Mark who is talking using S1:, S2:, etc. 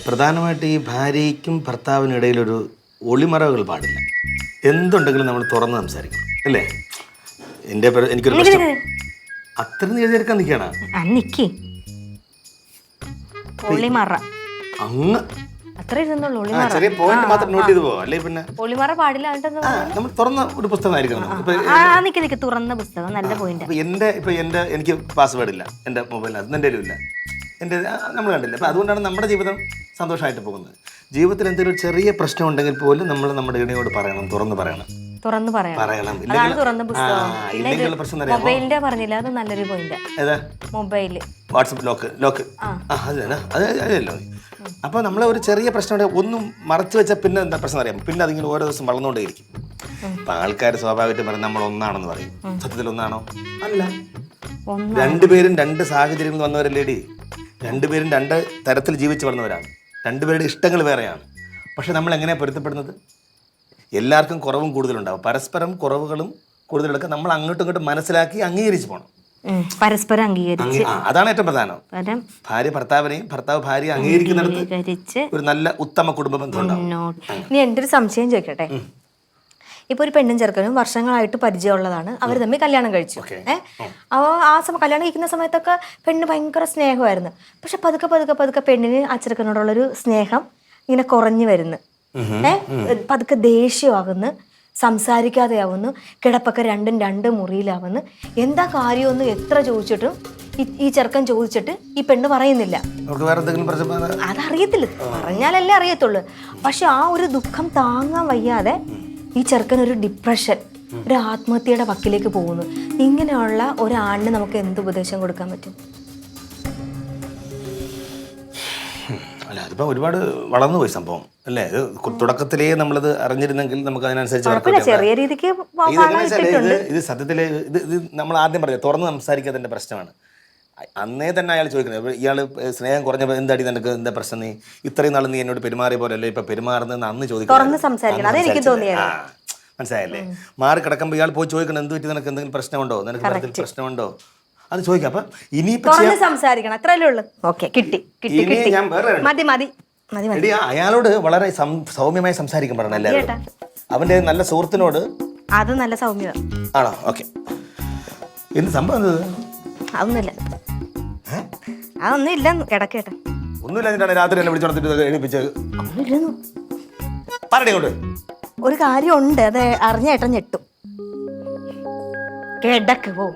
S1: പ്രധാനമായിട്ട് ഈ ഭാര്യയ്ക്കും ഭർത്താവിനും ഇടയിലൊരു ഒളിമറവുകൾ പാടില്ല. എന്തുണ്ടെങ്കിലും നമ്മൾ തുറന്ന് സംസാരിക്കണം, അല്ലേ? എനിക്കൊരു പ്രശ്നം അത്രയും എഴുതിയെടുക്കാൻ നിൽക്കണം. അങ്ങ് ചെറിയ പോയിന്റ് മാത്രം നോട്ട് ചെയ്ത് പോവാം, അല്ലെ? പിന്നെ നമ്മൾ തുറന്ന ഒരു പുസ്തകമായിരിക്കണം. എനിക്ക് പാസ്വേഡ് ഇല്ല എൻ്റെ മൊബൈലിന്, അത് എൻ്റെ ഇല്ല, എൻ്റെ നമ്മൾ കണ്ടില്ല. അപ്പം അതുകൊണ്ടാണ് നമ്മുടെ ജീവിതം സന്തോഷമായിട്ട് പോകുന്നത്. ജീവിതത്തിൽ എന്തെങ്കിലും ചെറിയ പ്രശ്നം ഉണ്ടെങ്കിൽ പോലും നമ്മൾ നമ്മുടെ ഇടയോട് പറയണം, തുറന്ന് പറയണം.
S2: മൊബൈലിന്റെ പറഞ്ഞില്ല, അത് നല്ലൊരു പോയിന്റ്. മൊബൈല്
S1: വാട്സപ്പ് ലോക്ക് അതല്ലോ. അപ്പോൾ നമ്മളെ ഒരു ചെറിയ പ്രശ്നം ഒന്നും മറച്ചു വെച്ചാൽ പിന്നെ എന്താ പ്രശ്നം അറിയാം, പിന്നെ അതിങ്ങനെ ഓരോ ദിവസം വളർന്നുകൊണ്ടേയിരിക്കും. അപ്പൊ ആൾക്കാർ സ്വാഭാവികമായിട്ടും പറയും നമ്മൾ ഒന്നാണെന്ന് പറയും. സത്യത്തിൽ ഒന്നാണോ? അല്ല. രണ്ടുപേരും രണ്ട് സാഹചര്യങ്ങളിൽ വന്നവരല്ലേടി. രണ്ടുപേരും രണ്ട് തരത്തിൽ ജീവിച്ച് വളർന്നവരാണ്. രണ്ടുപേരുടെ ഇഷ്ടങ്ങൾ വേറെയാണ്. പക്ഷെ നമ്മൾ എങ്ങനെയാണ് പൊരുത്തപ്പെടുന്നത്? എല്ലാവർക്കും കുറവും കൂടുതലുണ്ടാവും. പരസ്പരം കുറവുകളും കൂടുതലൊക്കെ നമ്മൾ അങ്ങോട്ടും ഇങ്ങോട്ടും മനസ്സിലാക്കി അംഗീകരിച്ച് പോകണം.
S2: പരസ്പരം അംഗീകരിച്ച്,
S1: അതാണ് ഏറ്റവും പ്രധാനം. ഭാര്യ ഭർത്താവിനെയും ഭർത്താവ് ഭാര്യ അംഗീകരിക്കുന്നിടത്ത് ഒരു നല്ല ഉത്തമ കുടുംബ ബന്ധം ഉണ്ടാവും.
S2: ഇനി എൻ്റെ ഒരു സംശയം ചോദിക്കട്ടെ. ഇപ്പൊ ഒരു പെണ്ണും ചെറുക്കനും വർഷങ്ങളായിട്ട് പരിചയമുള്ളതാണ്, അവർ തമ്മിൽ കല്യാണം കഴിച്ചു. കല്യാണം കഴിക്കുന്ന സമയത്തൊക്കെ പെണ്ണ് ഭയങ്കര സ്നേഹമായിരുന്നു. പക്ഷെ പതുക്കെ പതുക്കെ പതുക്കെ പെണ്ണിന് ആ ചെറുക്കനോടുള്ളൊരു സ്നേഹം ഇങ്ങനെ കുറഞ്ഞു വരുന്നു. പതുക്കെ ദേഷ്യമാകുന്നു, സംസാരിക്കാതെയാവുന്നു, കിടപ്പൊക്കെ രണ്ടും രണ്ട് മുറിയിലാവുന്നു. എന്താ കാര്യമൊന്നും എത്ര ചോദിച്ചിട്ടും ഈ ചെറുക്കൻ ചോദിച്ചിട്ട് ഈ പെണ്ണ് പറയുന്നില്ല. അതറിയത്തില്ല, പറഞ്ഞാലല്ലേ അറിയത്തുള്ളൂ. പക്ഷെ ആ ഒരു ദുഃഖം താങ്ങാൻ വയ്യാതെ ഈ ചെറുക്കൻ ഒരു ഡിപ്രഷൻ, ഒരു ആത്മഹത്യയുടെ വക്കിലേക്ക് പോകുന്നു. ഇങ്ങനെയുള്ള ഒരാളിന് നമുക്ക് എന്ത് ഉപദേശം കൊടുക്കാൻ പറ്റും?
S1: അല്ല, അതിപ്പോൾ ഒരുപാട് വളർന്നു പോയി സംഭവം, അല്ലേ? തുടക്കത്തിലേ നമ്മളത് അറിഞ്ഞിരുന്നെങ്കിൽ നമുക്ക് അതിനനുസരിച്ച്
S2: ചെറിയ രീതിക്ക്
S1: ഇത് സത്യത്തിൽ ഇത് നമ്മൾ ആദ്യം പറഞ്ഞത് തുറന്ന് സംസാരിക്കാത്തതിൻ്റെ പ്രശ്നമാണ്. അന്നേ തന്നെ അയാൾ ചോദിക്കുന്നത്, ഇയാൾ സ്നേഹം കുറഞ്ഞപ്പോൾ എന്താടി നിനക്ക് എന്താ പ്രശ്നം, നീ ഇത്രയും നാൾ നീ എന്നോട് പെരുമാറിയ പോലെ അല്ലേ ഇപ്പൊ പെരുമാറുന്നതെന്ന് അന്ന് ചോദിക്കുന്നത്. മനസ്സിലായല്ലേ? മാറി കിടക്കുമ്പോൾ ഇയാൾ പോയി ചോദിക്കണം, എന്ത് പറ്റി, നിനക്ക് എന്തെങ്കിലും പ്രശ്നമുണ്ടോ, നിനക്ക് പ്രശ്നമുണ്ടോ, അത് ചോദിക്കാം. അപ്പൊ ഇനിയിപ്പോ
S2: സംസാരിക്കണം, അത്രയല്ലേ ഉള്ളൂ.
S1: അയാളോട് വളരെ സൗമ്യമായി സംസാരിക്കാൻ പറയണം എല്ലാവരും. അവന്റെ നല്ല സുഹൃത്തിനോട്
S2: അത് നല്ല സൗമ്യത
S1: ആണോ? ഓക്കെ. എന്ത് സംഭവം?
S2: അതൊന്നുമില്ല, അതൊന്നും ഇല്ല. കിടക്കേട്ടെ,
S1: ഒന്നുമില്ല. രാത്രി എന്നെ വിളിച്ചോണ്ടിട്ട് എഴുതിപ്പിച്ചത് പറയണോട്ട്
S2: ഒരു കാര്യമുണ്ട്, അത് അറിഞ്ഞേട്ടൻ ഞെട്ടും. കിടക്ക് പോ.